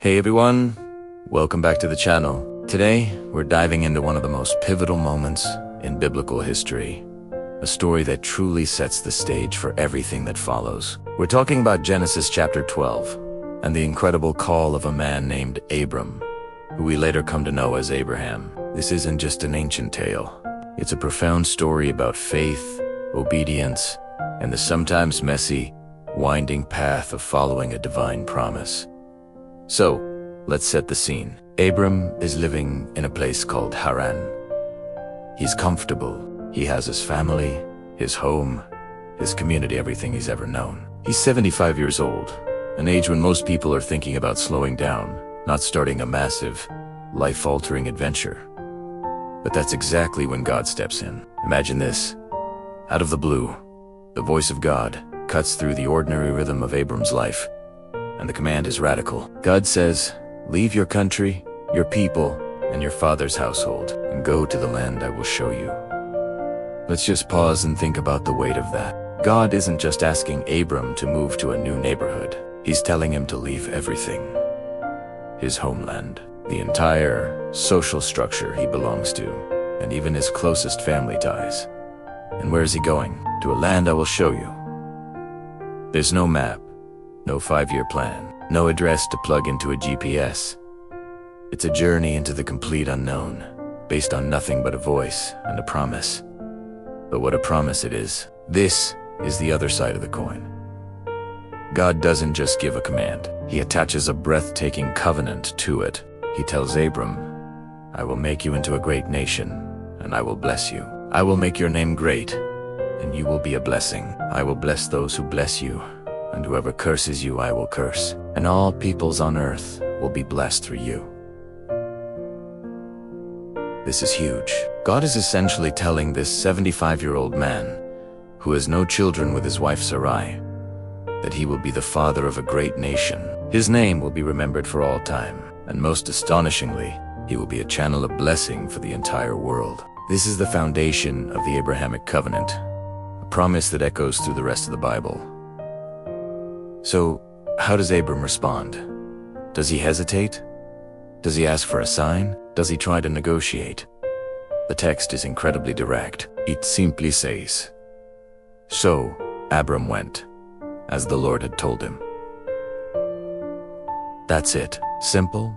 Hey everyone, welcome back to the channel. Today, we're diving into one of the most pivotal moments in biblical history, a story that truly sets the stage for everything that follows. We're talking about Genesis chapter 12 and the incredible call of a man named Abram, who we later come to know as Abraham. This isn't just an ancient tale. It's a profound story about faith, obedience, and the sometimes messy, winding path of following a divine promise. So, let's set the scene. Abram is living in a place called Haran. He's comfortable. He has his family, his home, his community, everything he's ever known. He's 75 years old, an age when most people are thinking about slowing down, not starting a massive, life-altering adventure. But that's exactly when God steps in. Imagine this. Out of the blue, the voice of God cuts through the ordinary rhythm of Abram's life. And the command is radical. God says, "Leave your country, your people, and your father's household, and go to the land I will show you." Let's just pause and think about the weight of that. God isn't just asking Abram to move to a new neighborhood. He's telling him to leave everything. His homeland, the entire social structure he belongs to, and even his closest family ties. And where is he going? To a land I will show you. There's no map. No 5-year plan, no address to plug into a GPS. It's a journey into the complete unknown, based on nothing but a voice and a promise. But what a promise it is. This is the other side of the coin. God doesn't just give a command. He attaches a breathtaking covenant to it. He tells Abram, "I will make you into a great nation, and I will bless you. I will make your name great, and you will be a blessing. I will bless those who bless you, and whoever curses you I will curse, and all peoples on earth will be blessed through you." This is huge. God is essentially telling this 75-year-old man, who has no children with his wife Sarai, that he will be the father of a great nation. His name will be remembered for all time, and most astonishingly, he will be a channel of blessing for the entire world. This is the foundation of the Abrahamic covenant, a promise that echoes through the rest of the Bible. So, how does Abram respond? Does he hesitate? Does he ask for a sign? Does he try to negotiate? The text is incredibly direct. It simply says, "So Abram went, as the Lord had told him." That's it. Simple,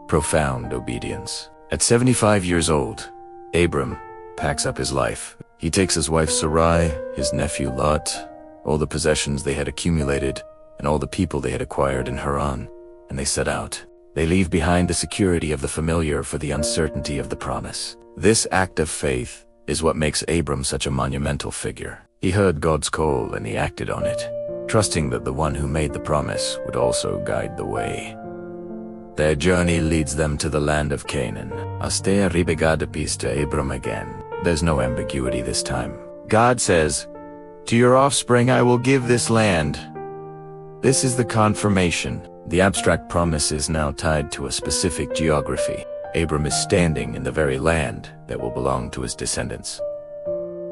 profound obedience. At 75 years old, Abram packs up his life. He takes his wife Sarai, his nephew Lot, all the possessions they had accumulated, and all the people they had acquired in Haran, and they set out. They leave behind the security of the familiar for the uncertainty of the promise. This act of faith is what makes Abram such a monumental figure. He heard God's call and he acted on it, trusting that the one who made the promise would also guide the way. Their journey leads them to the land of Canaan. Astea ribegadapis to Abram again. There's no ambiguity this time. God says, "To your offspring I will give this land." This is the confirmation. The abstract promise is now tied to a specific geography. Abram is standing in the very land that will belong to his descendants.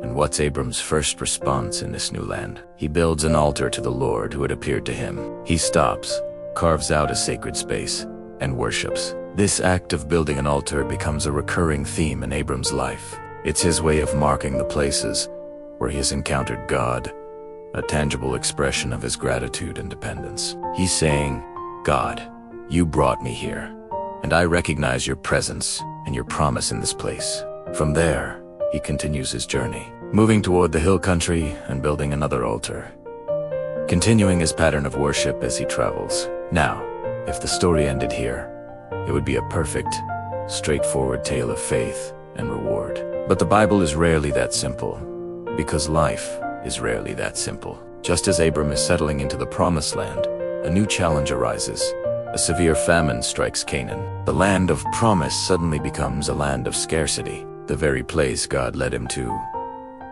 And what's Abram's first response in this new land? He builds an altar to the Lord who had appeared to him. He stops, carves out a sacred space, and worships. This act of building an altar becomes a recurring theme in Abram's life. It's his way of marking the places where he has encountered God, a tangible expression of his gratitude and dependence. He's saying, "God, you brought me here, and I recognize your presence and your promise in this place." From there, he continues his journey, moving toward the hill country and building another altar, continuing his pattern of worship as he travels. Now, if the story ended here, it would be a perfect, straightforward tale of faith and reward. But the Bible is rarely that simple, because life is rarely that simple. Just as Abram is settling into the promised land, a new challenge arises. A severe famine strikes Canaan. The land of promise suddenly becomes a land of scarcity. The very place God led him to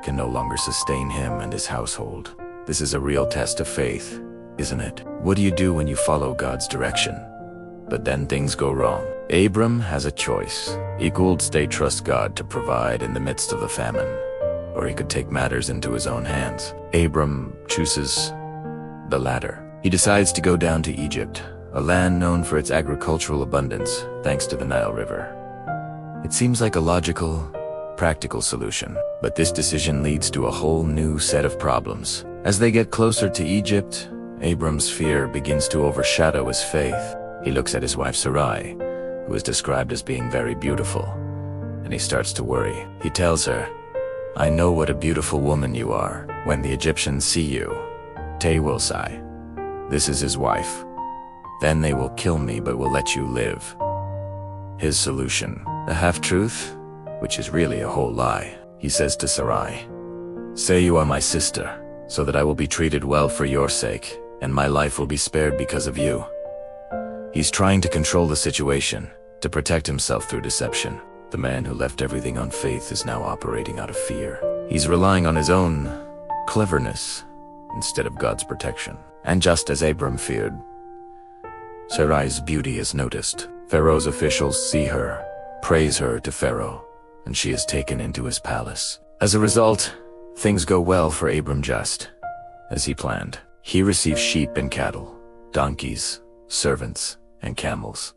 can no longer sustain him and his household. This is a real test of faith, isn't it? What do you do when you follow God's direction, but then things go wrong? Abram has a choice. He could stay trust God to provide in the midst of the famine, or he could take matters into his own hands. Abram chooses the latter. He decides to go down to Egypt, a land known for its agricultural abundance thanks to the Nile River. It seems like a logical, practical solution, but this decision leads to a whole new set of problems. As they get closer to Egypt, Abram's fear begins to overshadow his faith. He looks at his wife Sarai, who is described as being very beautiful, and he starts to worry. He tells her, "I know what a beautiful woman you are. When the Egyptians see you, they will say, 'This is his wife.' Then they will kill me but will let you live." His solution, a half-truth, which is really a whole lie. He says to Sarai, "Say you are my sister, so that I will be treated well for your sake, and my life will be spared because of you." He's trying to control the situation, to protect himself through deception. The man who left everything on faith is now operating out of fear. He's relying on his own cleverness instead of God's protection. And just as Abram feared, Sarai's beauty is noticed. Pharaoh's officials see her, praise her to Pharaoh, and she is taken into his palace. As a result, things go well for Abram just as he planned. He receives sheep and cattle, donkeys, servants, and camels.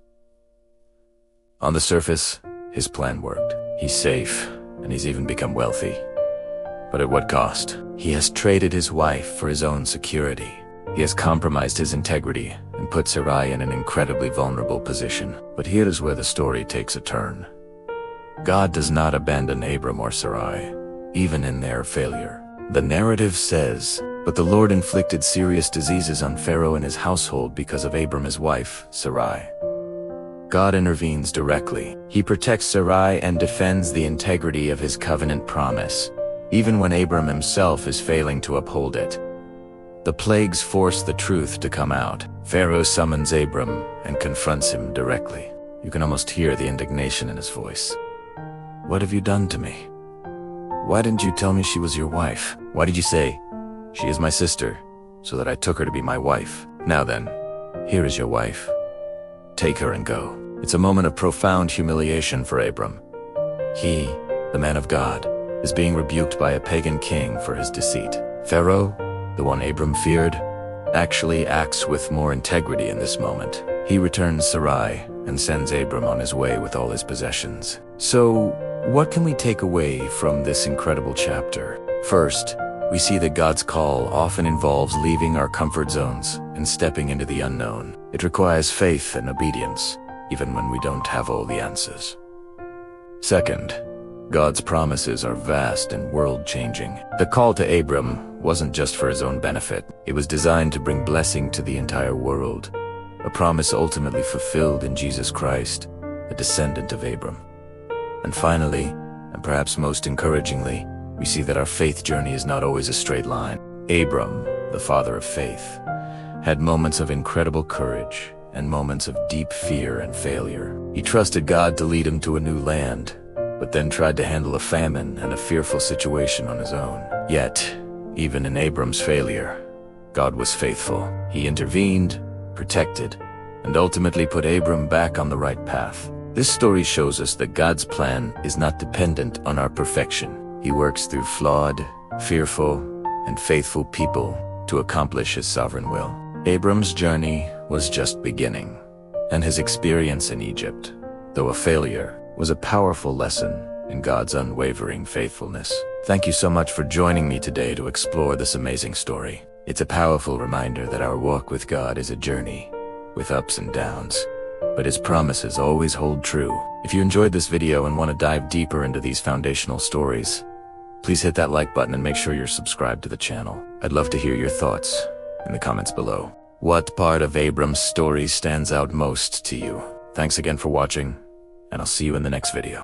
On the surface, his plan worked. He's safe, and he's even become wealthy. But at what cost? He has traded his wife for his own security. He has compromised his integrity and put Sarai in an incredibly vulnerable position. But here is where the story takes a turn. God does not abandon Abram or Sarai, even in their failure. The narrative says, "But the Lord inflicted serious diseases on Pharaoh and his household because of Abram's wife, Sarai." God intervenes directly. He protects Sarai and defends the integrity of his covenant promise, even when Abram himself is failing to uphold it. The plagues force the truth to come out. Pharaoh summons Abram and confronts him directly. You can almost hear the indignation in his voice. "What have you done to me? Why didn't you tell me she was your wife? Why did you say, 'She is my sister,' so that I took her to be my wife? Now then, here is your wife. Take her and go." It's a moment of profound humiliation for Abram. He, the man of God, is being rebuked by a pagan king for his deceit. Pharaoh, the one Abram feared, actually acts with more integrity in this moment. He returns Sarai and sends Abram on his way with all his possessions. So, what can we take away from this incredible chapter? First, we see that God's call often involves leaving our comfort zones and stepping into the unknown. It requires faith and obedience, even when we don't have all the answers. Second, God's promises are vast and world-changing. The call to Abram wasn't just for his own benefit. It was designed to bring blessing to the entire world, a promise ultimately fulfilled in Jesus Christ, a descendant of Abram. And finally, and perhaps most encouragingly, we see that our faith journey is not always a straight line. Abram, the father of faith, had moments of incredible courage and moments of deep fear and failure. He trusted God to lead him to a new land, but then tried to handle a famine and a fearful situation on his own. Yet, even in Abram's failure, God was faithful. He intervened, protected, and ultimately put Abram back on the right path. This story shows us that God's plan is not dependent on our perfection. He works through flawed, fearful, and faithful people to accomplish his sovereign will. Abram's journey was just beginning, and his experience in Egypt, though a failure, was a powerful lesson in God's unwavering faithfulness. Thank you so much for joining me today to explore this amazing story. It's a powerful reminder that our walk with God is a journey, with ups and downs, but his promises always hold true. If you enjoyed this video and want to dive deeper into these foundational stories, please hit that like button and make sure you're subscribed to the channel. I'd love to hear your thoughts in the comments below. What part of Abram's story stands out most to you? Thanks again for watching, and I'll see you in the next video.